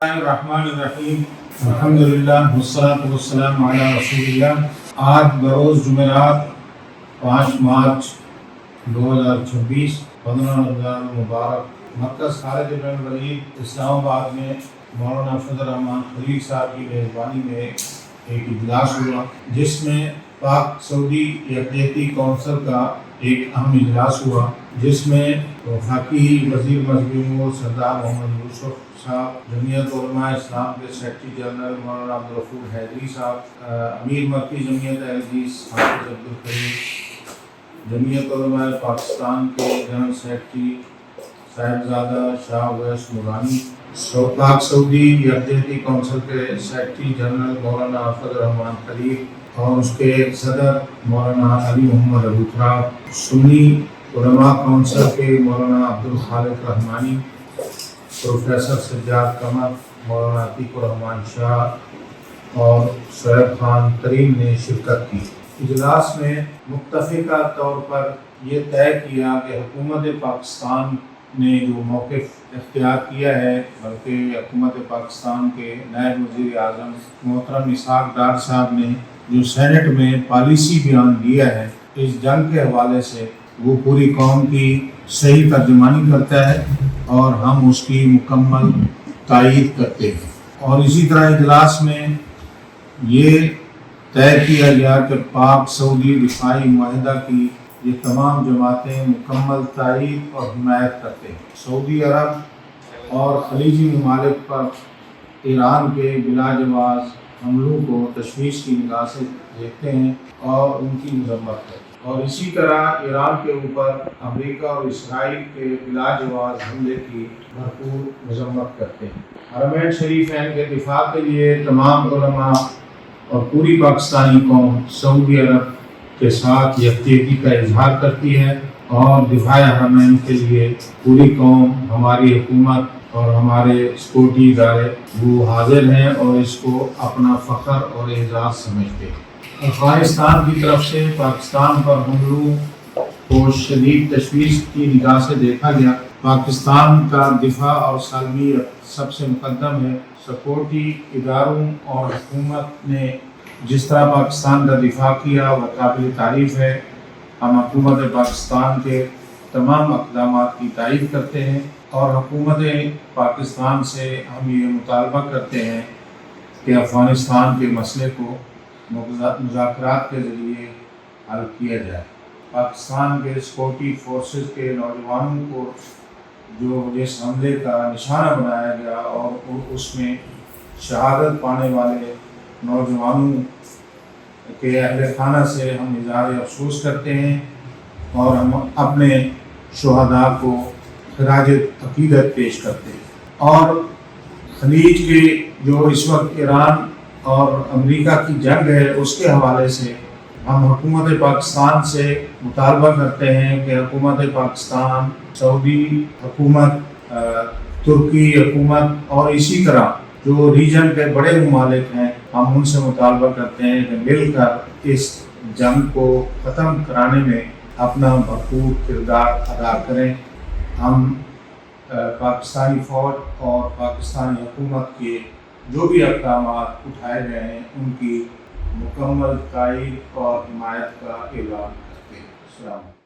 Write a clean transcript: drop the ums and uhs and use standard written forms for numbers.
الرحمن الرحیم الحمدللہ والصلاة والسلام علی رسول اللہ۔ آج بروز جمعرات 5 مارچ 2026 15 رمضان مبارک مرکز خالد بن ولید اسلام آباد میں مولانا فضل الرحمان خلیل صاحب کی میزبانی میں ایک اجلاس ہوا، جس میں پاک سعودی یکجہتی کونسل کا ایک اہم اجلاس ہوا، جس میں وفاقی وزیر مذہبی امور سردار محمد یوسف صاحب، جمعیت علماء اسلام کے سیکرٹری جنرل مولانا عبدالغفور حیدری صاحب، امیر مرکزی جمعیت اہل حدیث حافظ عبدالکریم، جمعیت علماء پاکستان کے جنرل سیکرٹری صاحبزادہ شاہ اویس نورانی، پاک سعودی یکجہتی کونسل کے سیکرٹری جنرل مولانا فضل الرحمان خلیل اور اس کے صدر مولانا علی محمد ابوتراب، سنی علماء کونسل کے مولانا عبدالخالق رحمانی، پروفیسر سجاد قمر، مولانا عتیق الرحمان شاہ اور شعیب خان کریم نے شرکت کی۔ اجلاس میں متفقہ طور پر یہ طے کیا کہ حکومت پاکستان نے جو موقف اختیار کیا ہے، بلکہ حکومت پاکستان کے نائب وزیر اعظم محترم اسحاق ڈار صاحب نے جو سینٹ میں پالیسی بیان دیا ہے اس جنگ کے حوالے سے، وہ پوری قوم کی صحیح ترجمانی کرتا ہے اور ہم اس کی مکمل تائید کرتے ہیں۔ اور اسی طرح اجلاس میں یہ طے کیا گیا کہ پاک سعودی دفاعی معاہدہ کی یہ تمام جماعتیں مکمل تائید اور حمایت کرتے ہیں۔ سعودی عرب اور خلیجی ممالک پر ایران کے بلا جواز حملوں کو تشویش کی نگاہ سے دیکھتے ہیں اور ان کی مذمت کرتے ہیں، اور اسی طرح ایران کے اوپر امریکہ اور اسرائیل کے بلا جواز حملے کی بھرپور مذمت کرتے ہیں۔ حرمین شریفین کے دفاع کے لیے تمام علماء اور پوری پاکستانی قوم سعودی عرب کے ساتھ یکجہتی کا اظہار کرتی ہے، اور دفاع حرمین کے لیے پوری قوم، ہماری حکومت اور ہمارے سیکورٹی ادارے وہ حاضر ہیں اور اس کو اپنا فخر اور اعزاز سمجھتے ہیں۔ افغانستان کی طرف سے پاکستان پر حملوں کو شدید تشویش کی نگاہ سے دیکھا گیا۔ پاکستان کا دفاع اور سالمیت سب سے مقدم ہے۔ سیکورٹی اداروں اور حکومت نے جس طرح پاکستان کا دفاع کیا وہ قابل تعریف ہے۔ ہم حکومت پاکستان کے تمام اقدامات کی تائید کرتے ہیں، اور حکومت پاکستان سے ہم یہ مطالبہ کرتے ہیں کہ افغانستان کے مسئلے کو مذاکرات کے ذریعے حل کیا جائے۔ پاکستان کے سیکورٹی فورسز کے نوجوانوں کو جو اس حملے کا نشانہ بنایا گیا اور اس میں شہادت پانے والے نوجوانوں کے اہل خانہ سے ہم اظہار افسوس کرتے ہیں، اور ہم اپنے شہداء کو خراج عقیدت پیش کرتے ہیں۔ اور خلیج کے جو اس وقت ایران اور امریکہ کی جنگ ہے، اس کے حوالے سے ہم حکومت پاکستان سے مطالبہ کرتے ہیں کہ حکومت پاکستان، سعودی حکومت، ترکی حکومت اور اسی طرح جو ریجن کے بڑے ممالک ہیں، ہم ان سے مطالبہ کرتے ہیں کہ مل کر اس جنگ کو ختم کرانے میں اپنا بھرپور کردار ادا کریں۔ ہم پاکستانی فوج اور پاکستانی حکومت کے جو بھی اقدامات اٹھائے گئے ہیں ان کی مکمل تائید اور حمایت کا اعلان کرتے ہیں۔ السلام علیکم۔